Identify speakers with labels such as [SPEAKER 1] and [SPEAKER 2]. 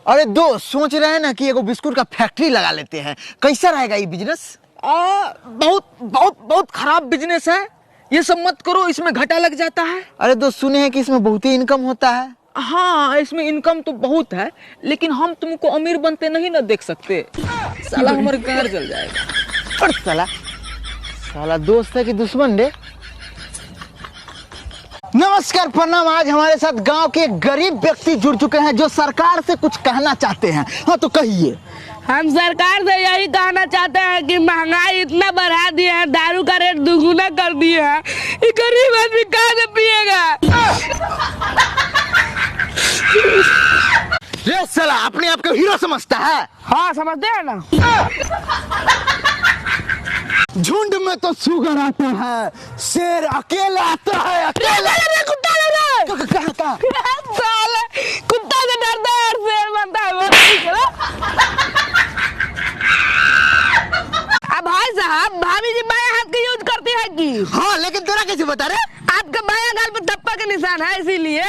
[SPEAKER 1] अरे दोस्त सोच रहे हैं ना कि एगो बिस्कुट का फैक्ट्री लगा लेते हैं, कैसा रहेगा ये बिजनेस?
[SPEAKER 2] बहुत बहुत बहुत खराब बिजनेस है, ये सब मत करो, इसमें घाटा लग जाता है।
[SPEAKER 1] अरे दोस्त सुने हैं कि इसमें बहुत ही इनकम होता है।
[SPEAKER 2] हाँ, इसमें इनकम तो बहुत है, लेकिन हम तुमको अमीर बनते नहीं ना देख सकते। साला हमारे घर जल जाएगा।
[SPEAKER 1] और साला साला दोस्त है कि दुश्मन रे? नमस्कार, प्रणाम। आज हमारे साथ गांव के एक गरीब व्यक्ति जुड़ चुके हैं जो सरकार से कुछ कहना चाहते हैं। हाँ तो कहिए।
[SPEAKER 3] हम सरकार से यही कहना चाहते हैं कि महंगाई इतना बढ़ा दिए हैं, दारू का रेट दुगुना कर दिए हैं, ये गरीब आदमी कहाँ से पिएगा?
[SPEAKER 1] रे साला अपने आप को हीरो समझता है?
[SPEAKER 3] हाँ समझते हैं ना।
[SPEAKER 1] झुंड में तो सुगर आता है, शेर अकेला आता है। अकेला
[SPEAKER 3] कुत्ता लग रहा है। साले कुत्ता से डरता है और शेर बनता है। अब भाई साहब, भाभी जी बाएं हाथ का यूज करती है कि?
[SPEAKER 1] हाँ, लेकिन तेरा कैसे बता रहे?
[SPEAKER 3] आपका बायां गाल पर थप्पड़ का निशान है, इसीलिए।